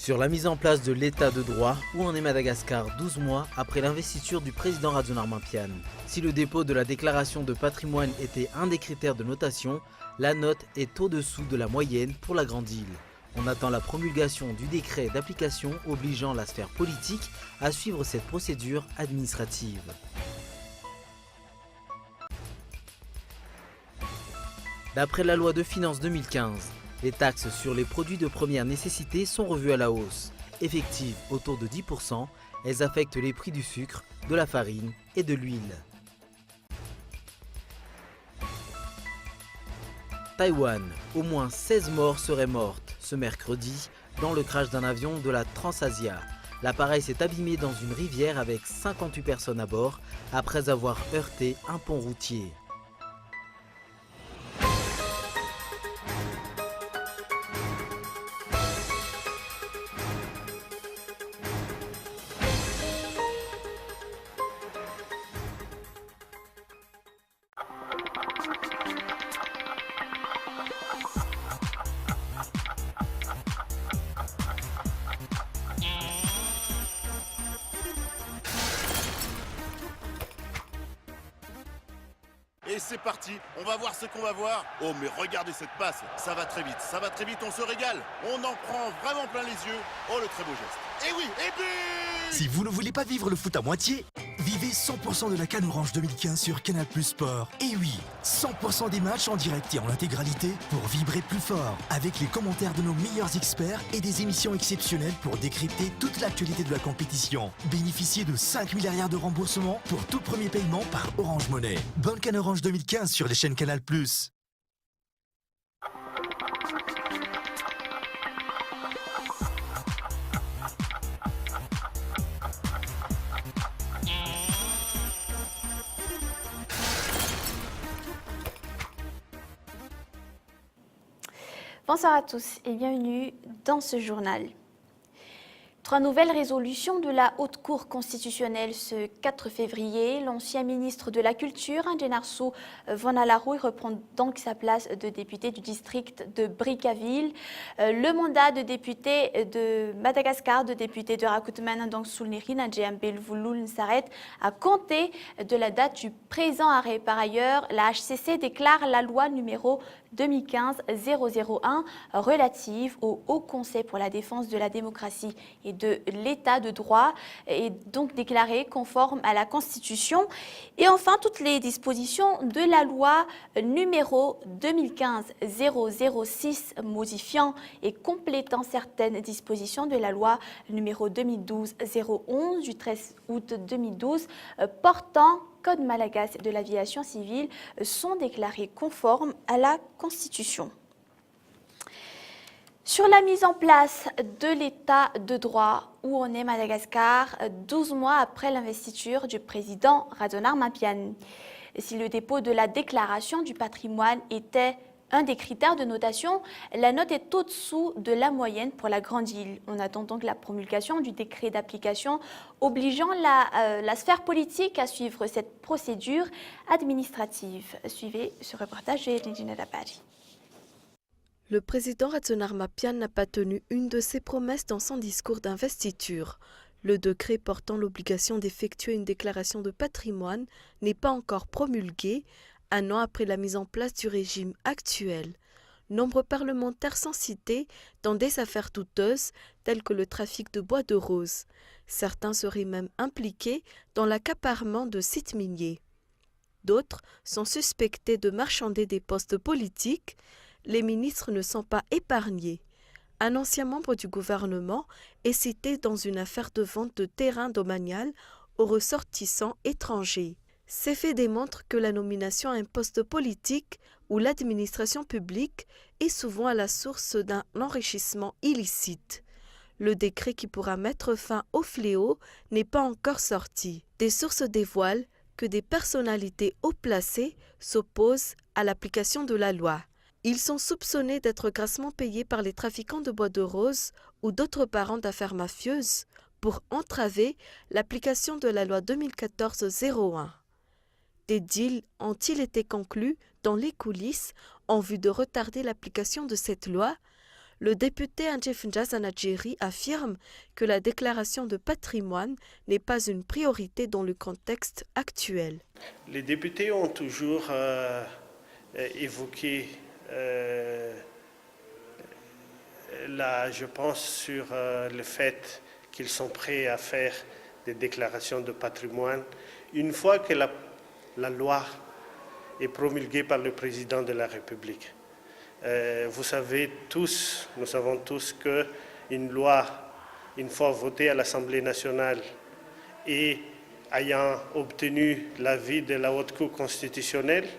Sur la mise en place de l'état de droit, où en est Madagascar 12 mois après l'investiture du président Radzonar Pian. Si le dépôt de la déclaration de patrimoine était un des critères de notation, la note est au-dessous de la moyenne pour la grande île. On attend la promulgation du décret d'application obligeant la sphère politique à suivre cette procédure administrative. D'après la loi de finances 2015, les taxes sur les produits de première nécessité sont revues à la hausse. Effectives autour de 10%, elles affectent les prix du sucre, de la farine et de l'huile. Taïwan, au moins 16 morts seraient mortes ce mercredi dans le crash d'un avion de la Transasia. L'appareil s'est abîmé dans une rivière avec 58 personnes à bord après avoir heurté un pont routier. Et c'est parti, on va voir ce qu'on va voir. Oh mais regardez cette passe, ça va très vite, on se régale. On en prend vraiment plein les yeux. Oh le très beau geste. Et oui, et but! Si vous ne voulez pas vivre le foot à moitié, vivez 100% de la CAN Orange 2015 sur Canal+ Sport. Et oui, 100% des matchs en direct et en intégralité pour vibrer plus fort. Avec les commentaires de nos meilleurs experts et des émissions exceptionnelles pour décrypter toute l'actualité de la compétition. Bénéficiez de 5 milliards de remboursements pour tout premier paiement par Orange Money. Bonne CAN Orange 2015 sur les chaînes Canal+. Bonsoir à tous et bienvenue dans ce journal. 3 nouvelles résolutions de la Haute Cour constitutionnelle ce 4 février. L'ancien ministre de la Culture, Njenarsou Vanalarouy, reprend donc sa place de député du district de Brickaville. Le mandat de député de Madagascar, de député de Rakutman, donc Soulnirina Djambelvouloul s'arrête à compter de la date du présent arrêt. Par ailleurs, la HCC déclare la loi numéro 2015-001 relative au Haut Conseil pour la défense de la démocratie et de l'état de droit est donc déclarée conforme à la Constitution. Et enfin, toutes les dispositions de la loi numéro 2015-006 modifiant et complétant certaines dispositions de la loi numéro 2012-011 du 13 août 2012 portant Code malagasy de l'aviation civile sont déclarés conformes à la Constitution. Sur la mise en place de l'état de droit où en est Madagascar 12 mois après l'investiture du président Radzonar Pian. Si le dépôt de la déclaration du patrimoine était un des critères de notation, la note est au-dessous de la moyenne pour la grande île. On attend donc la promulgation du décret d'application obligeant la sphère politique à suivre cette procédure administrative. Suivez ce reportage de Nidina Dabari. Le président Radzonar Pian n'a pas tenu une de ses promesses dans son discours d'investiture. Le décret portant l'obligation d'effectuer une déclaration de patrimoine n'est pas encore promulgué, un an après la mise en place du régime actuel. Nombreux parlementaires sont cités dans des affaires douteuses telles que le trafic de bois de rose. Certains seraient même impliqués dans l'accaparement de sites miniers. D'autres sont suspectés de marchander des postes politiques. Les ministres ne sont pas épargnés. Un ancien membre du gouvernement est cité dans une affaire de vente de terrain domanial aux ressortissants étrangers. Ces faits démontrent que la nomination à un poste politique ou l'administration publique est souvent à la source d'un enrichissement illicite. Le décret qui pourra mettre fin au fléau n'est pas encore sorti. Des sources dévoilent que des personnalités haut placées s'opposent à l'application de la loi. Ils sont soupçonnés d'être grassement payés par les trafiquants de bois de rose ou d'autres parents d'affaires mafieuses pour entraver l'application de la loi 2014-01. Des deals ont-ils été conclus dans les coulisses en vue de retarder l'application de cette loi? Le député Anjefunja Zanadjeri affirme que la déclaration de patrimoine n'est pas une priorité dans le contexte actuel. Les députés ont toujours évoqué, je pense, sur le fait qu'ils sont prêts à faire des déclarations de patrimoine une fois que la loi est promulguée par le président de la République. Vous savez tous, nous savons tous qu'une loi, une fois votée à l'Assemblée nationale et ayant obtenu l'avis de la Haute Cour constitutionnelle,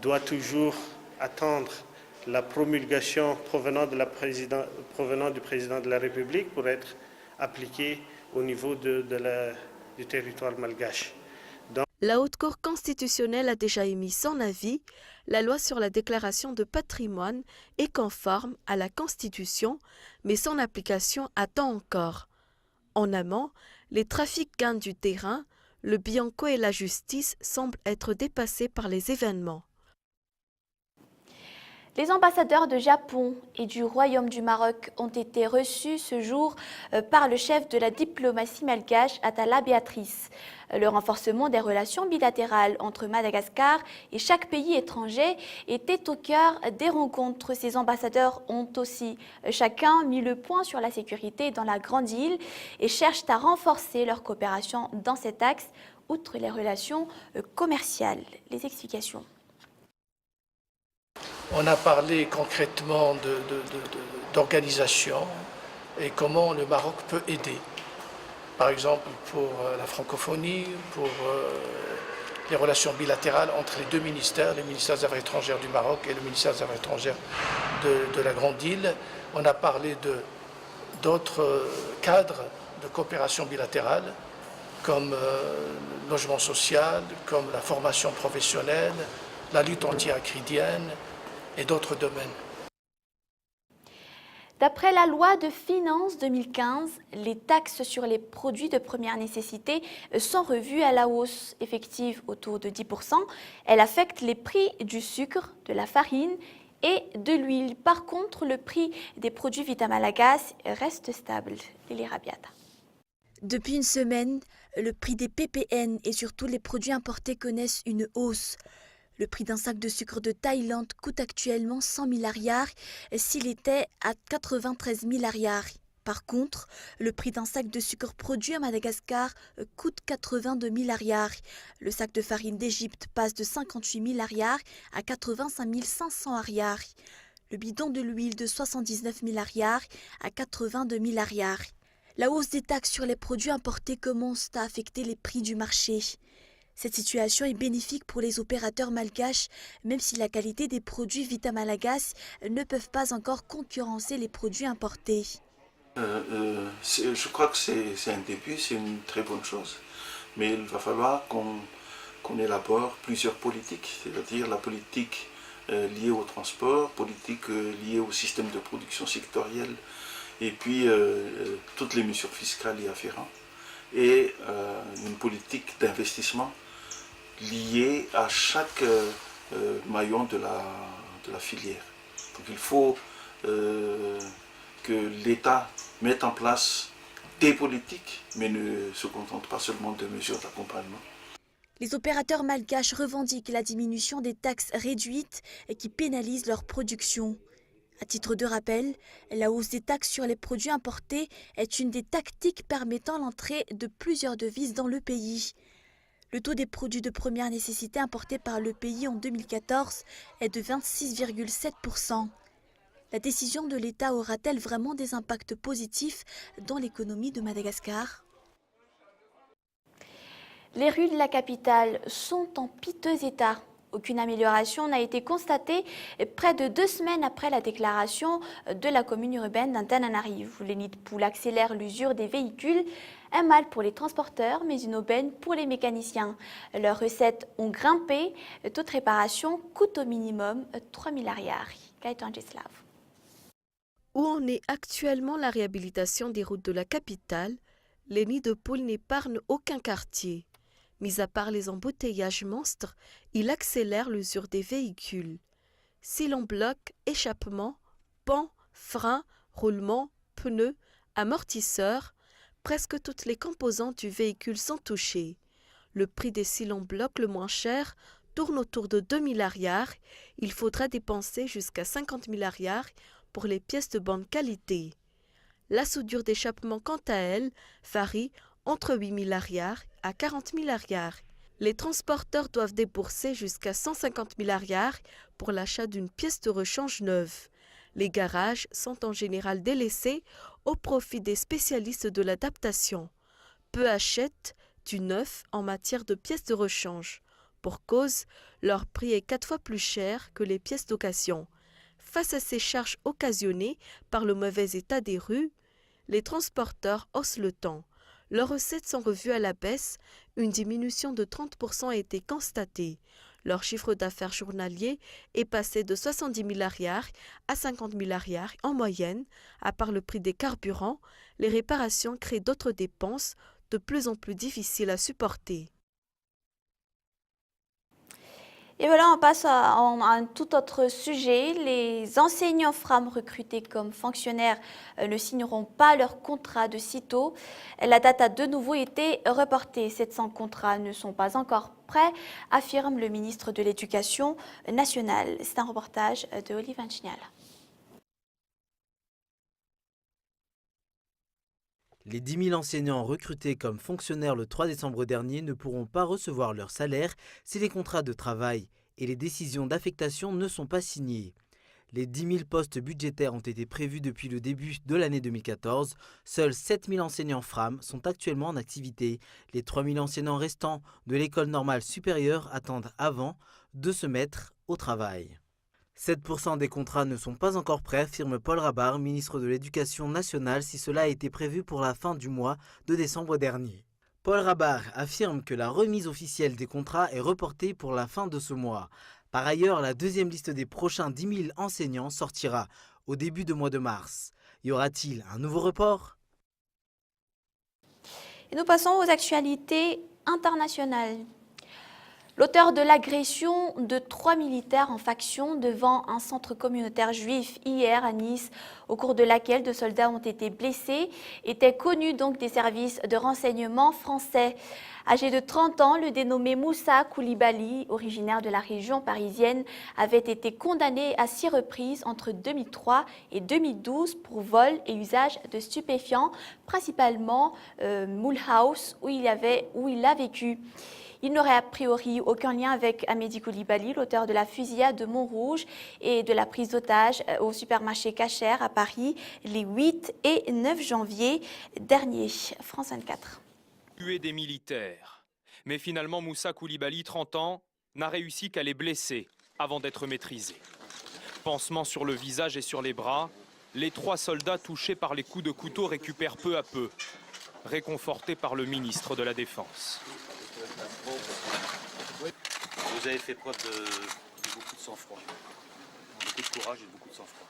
doit toujours attendre la promulgation provenant du président de la République pour être appliquée au niveau du territoire malgache. La Haute Cour constitutionnelle a déjà émis son avis. La loi sur la déclaration de patrimoine est conforme à la Constitution, mais son application attend encore. En amont, les trafiquants du terrain, le Bianco et la justice semblent être dépassés par les événements. Les ambassadeurs de Japon et du Royaume du Maroc ont été reçus ce jour par le chef de la diplomatie malgache, Atala Béatrice. Le renforcement des relations bilatérales entre Madagascar et chaque pays étranger était au cœur des rencontres. Ces ambassadeurs ont aussi chacun mis le point sur la sécurité dans la Grande Île et cherchent à renforcer leur coopération dans cet axe, outre les relations commerciales. Les explications. On a parlé concrètement d'organisation et comment le Maroc peut aider. Par exemple, pour la francophonie, pour les relations bilatérales entre les deux ministères, le ministère des Affaires étrangères du Maroc et le ministère des Affaires étrangères de la Grande Île. On a parlé d'autres cadres de coopération bilatérale, comme le logement social, comme la formation professionnelle, la lutte anti-acridienne, et d'autres domaines. D'après la loi de finances 2015, les taxes sur les produits de première nécessité sont revues à la hausse effective autour de 10%. Elle affecte les prix du sucre, de la farine et de l'huile. Par contre, le prix des produits Vitamalagas reste stable. Lili Rabiata. Depuis une semaine, le prix des PPN et surtout les produits importés connaissent une hausse. Le prix d'un sac de sucre de Thaïlande coûte actuellement 100 000 ariars s'il était à 93 000 ariars. Par contre, le prix d'un sac de sucre produit à Madagascar coûte 82 000 ariars. Le sac de farine d'Égypte passe de 58 000 ariars à 85 500 ariars. Le bidon de l'huile de 79 000 ariars à 82 000 ariars. La hausse des taxes sur les produits importés commence à affecter les prix du marché. Cette situation est bénéfique pour les opérateurs malgaches, même si la qualité des produits Vitamalagas ne peuvent pas encore concurrencer les produits importés. Je crois que c'est un début, c'est une très bonne chose. Mais il va falloir qu'on élabore plusieurs politiques, c'est-à-dire la politique liée au transport, politique liée au système de production sectoriel, et puis toutes les mesures fiscales y afférentes, et une politique d'investissement lié à chaque maillon de la filière. Donc il faut que l'État mette en place des politiques, mais ne se contente pas seulement de mesures d'accompagnement. Les opérateurs malgaches revendiquent la diminution des taxes réduites et qui pénalisent leur production. À titre de rappel, la hausse des taxes sur les produits importés est une des tactiques permettant l'entrée de plusieurs devises dans le pays. Le taux des produits de première nécessité importés par le pays en 2014 est de 26,7%. La décision de l'État aura-t-elle vraiment des impacts positifs dans l'économie de Madagascar ? Les rues de la capitale sont en piteux état. Aucune amélioration n'a été constatée près de 2 semaines après la déclaration de la commune urbaine d'Antananarivo. Les nids de poules accélèrent l'usure des véhicules, un mal pour les transporteurs, mais une aubaine pour les mécaniciens. Leurs recettes ont grimpé. Toute réparation coûte au minimum 3 000 ariars. Gaëtan Gislav. Où en est actuellement la réhabilitation des routes de la capitale, les nids de poules n'épargnent aucun quartier. Mis à part les embouteillages monstres, il accélère l'usure des véhicules. Si l'on bloque échappements, ponts, freins, roulements, pneus, amortisseurs, presque toutes les composantes du véhicule sont touchées. Le prix des scies en bloc le moins cher tourne autour de 2 milliards. Il faudra dépenser jusqu'à 50 milliards pour les pièces de bonne qualité. La soudure d'échappement, quant à elle, varie entre 8 milliards à 40 milliards. Les transporteurs doivent débourser jusqu'à 150 milliards pour l'achat d'une pièce de rechange neuve. Les garages sont en général délaissés au profit des spécialistes de l'adaptation. Peu achètent du neuf en matière de pièces de rechange. Pour cause, leur prix est 4 fois plus cher que les pièces d'occasion. Face à ces charges occasionnées par le mauvais état des rues, les transporteurs haussent le ton. Leurs recettes sont revues à la baisse, une diminution de 30% a été constatée. Leur chiffre d'affaires journalier est passé de 70 milliards à 50 milliards en moyenne. À part le prix des carburants, les réparations créent d'autres dépenses de plus en plus difficiles à supporter. Et voilà, on passe à un tout autre sujet. Les enseignants FRAM recrutés comme fonctionnaires ne signeront pas leur contrat de sitôt. La date a de nouveau été reportée. 700 contrats ne sont pas encore prêts, affirme le ministre de l'Éducation nationale. C'est un reportage de Olivier Vignal. Les 10 000 enseignants recrutés comme fonctionnaires le 3 décembre dernier ne pourront pas recevoir leur salaire si les contrats de travail et les décisions d'affectation ne sont pas signés. Les 10 000 postes budgétaires ont été prévus depuis le début de l'année 2014. Seuls 7 000 enseignants FRAM sont actuellement en activité. Les 3 000 enseignants restants de l'école normale supérieure attendent avant de se mettre au travail. 7% des contrats ne sont pas encore prêts, affirme Paul Rabart, ministre de l'Éducation nationale, si cela a été prévu pour la fin du mois de décembre dernier. Paul Rabart affirme que la remise officielle des contrats est reportée pour la fin de ce mois. Par ailleurs, la deuxième liste des prochains 10 000 enseignants sortira au début du mois de mars. Y aura-t-il un nouveau report ? Et nous passons aux actualités internationales. L'auteur de l'agression de 3 militaires en faction devant un centre communautaire juif hier à Nice, au cours de laquelle 2 soldats ont été blessés, était connu donc des services de renseignement français. Âgé de 30 ans, le dénommé Moussa Koulibaly, originaire de la région parisienne, avait été condamné à 6 reprises entre 2003 et 2012 pour vol et usage de stupéfiants, principalement Mulhouse, où il a vécu. Il n'aurait a priori aucun lien avec Amédi Koulibaly, l'auteur de la fusillade de Montrouge et de la prise d'otage au supermarché Cacher à Paris les 8 et 9 janvier dernier. France 24. Tuer des militaires. Mais finalement, Moussa Koulibaly, 30 ans, n'a réussi qu'à les blesser avant d'être maîtrisé. Pansement sur le visage et sur les bras, les 3 soldats touchés par les coups de couteau récupèrent peu à peu, réconfortés par le ministre de la Défense. Vous avez fait preuve de beaucoup de sang-froid, beaucoup de courage et beaucoup de sang-froid.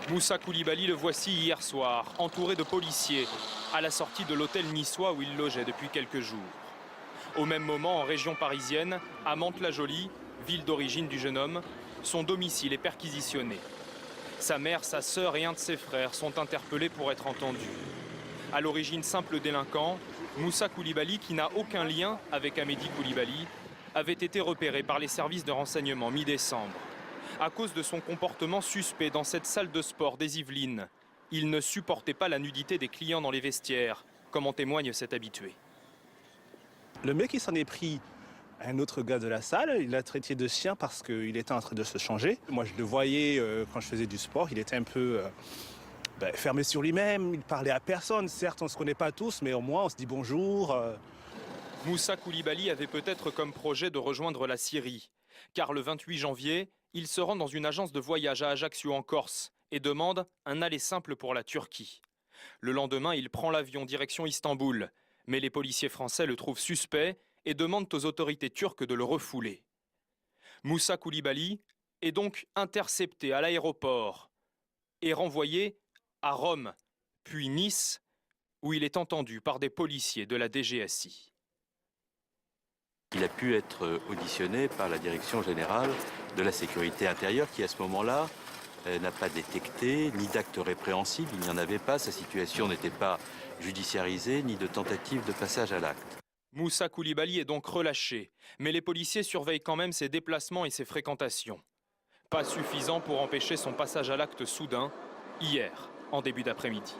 Moussa Koulibaly le voici hier soir, entouré de policiers, à la sortie de l'hôtel niçois où il logeait depuis quelques jours. Au même moment, en région parisienne, à Mantes-la-Jolie, ville d'origine du jeune homme, son domicile est perquisitionné. Sa mère, sa sœur et un de ses frères sont interpellés pour être entendus. À l'origine simple délinquant, Moussa Koulibaly, qui n'a aucun lien avec Amédi Koulibaly, avait été repéré par les services de renseignement mi-décembre. À cause de son comportement suspect dans cette salle de sport des Yvelines, il ne supportait pas la nudité des clients dans les vestiaires, comme en témoigne cet habitué. Le mec, il s'en est pris à un autre gars de la salle, il l'a traité de chien parce qu'il était en train de se changer. Moi, je le voyais quand je faisais du sport, il était un peu fermé sur lui-même, il parlait à personne. Certes, on ne se connaît pas tous, mais au moins, on se dit bonjour. Moussa Koulibaly avait peut-être comme projet de rejoindre la Syrie, car le 28 janvier, il se rend dans une agence de voyage à Ajaccio en Corse et demande un aller simple pour la Turquie. Le lendemain, il prend l'avion direction Istanbul, mais les policiers français le trouvent suspect et demandent aux autorités turques de le refouler. Moussa Koulibaly est donc intercepté à l'aéroport et renvoyé à Rome, puis Nice, où il est entendu par des policiers de la DGSI. Il a pu être auditionné par la Direction générale de la sécurité intérieure qui, à ce moment-là, n'a pas détecté ni d'actes répréhensibles, il n'y en avait pas, sa situation n'était pas judiciarisée, ni de tentative de passage à l'acte. Moussa Koulibaly est donc relâché, mais les policiers surveillent quand même ses déplacements et ses fréquentations. Pas suffisant pour empêcher son passage à l'acte soudain, hier, en début d'après-midi.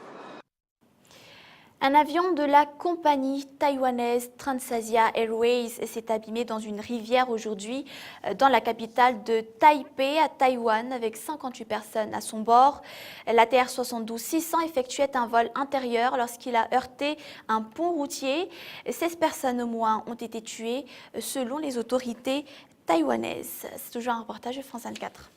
Un avion de la compagnie taïwanaise Transasia Airways s'est abîmé dans une rivière aujourd'hui dans la capitale de Taipei à Taïwan avec 58 personnes à son bord. La TR-72-600 effectuait un vol intérieur lorsqu'il a heurté un pont routier. 16 personnes au moins ont été tuées selon les autorités taïwanaises. C'est toujours un reportage de France 24.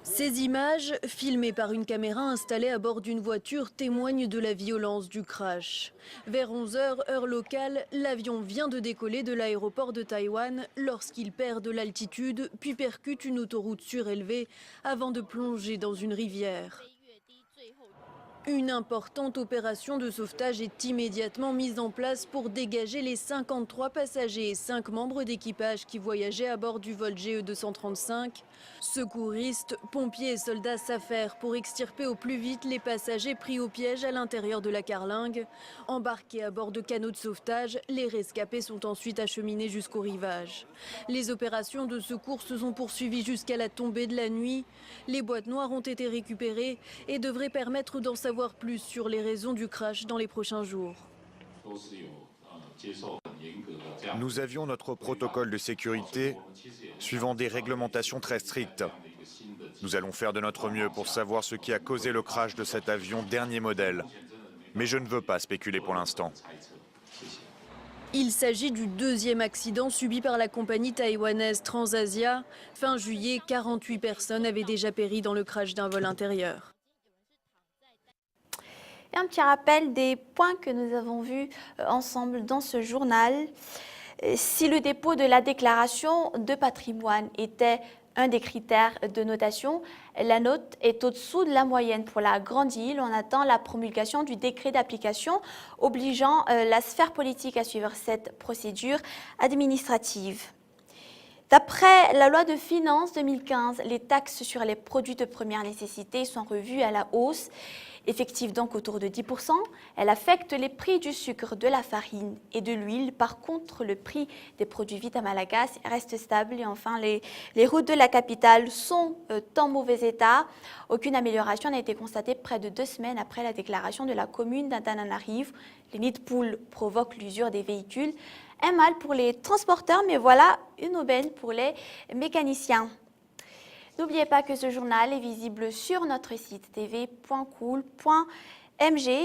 Ces images, filmées par une caméra installée à bord d'une voiture, témoignent de la violence du crash. Vers 11h, heure locale, l'avion vient de décoller de l'aéroport de Taïwan lorsqu'il perd de l'altitude, puis percute une autoroute surélevée avant de plonger dans une rivière. Une importante opération de sauvetage est immédiatement mise en place pour dégager les 53 passagers et 5 membres d'équipage qui voyageaient à bord du vol GE235. Secouristes, pompiers et soldats s'affairent pour extirper au plus vite les passagers pris au piège à l'intérieur de la carlingue. Embarqués à bord de canots de sauvetage, les rescapés sont ensuite acheminés jusqu'au rivage. Les opérations de secours se sont poursuivies jusqu'à la tombée de la nuit. Les boîtes noires ont été récupérées et devraient permettre d'en savoir plus sur les raisons du crash dans les prochains jours. Nous avions notre protocole de sécurité suivant des réglementations très strictes. Nous allons faire de notre mieux pour savoir ce qui a causé le crash de cet avion dernier modèle. Mais je ne veux pas spéculer pour l'instant. Il s'agit du deuxième accident subi par la compagnie taïwanaise Transasia. Fin juillet, 48 personnes avaient déjà péri dans le crash d'un vol intérieur. Et un petit rappel des points que nous avons vus ensemble dans ce journal. Si le dépôt de la déclaration de patrimoine était un des critères de notation, la note est au-dessous de la moyenne pour la Grande Île. On attend la promulgation du décret d'application obligeant la sphère politique à suivre cette procédure administrative. D'après la loi de finances 2015, les taxes sur les produits de première nécessité sont revues à la hausse, effective donc autour de 10%. Elle affecte les prix du sucre, de la farine et de l'huile. Par contre, le prix des produits Vita Malagas reste stable. Et enfin, les routes de la capitale sont en mauvais état. Aucune amélioration n'a été constatée près de 2 semaines après la déclaration de la commune d'Antananarivo. Les nids de poules provoquent l'usure des véhicules. Un mal pour les transporteurs, mais voilà une aubaine pour les mécaniciens. N'oubliez pas que ce journal est visible sur notre site tv.cool.mg.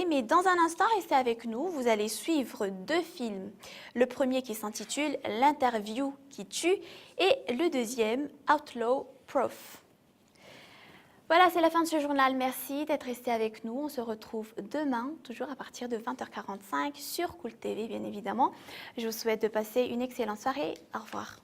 Mais dans un instant, restez avec nous. Vous allez suivre 2 films. Le premier qui s'intitule L'interview qui tue et le deuxième Outlaw Prof. Voilà, c'est la fin de ce journal. Merci d'être resté avec nous. On se retrouve demain, toujours à partir de 20h45 sur Cool TV, bien évidemment. Je vous souhaite de passer une excellente soirée. Au revoir.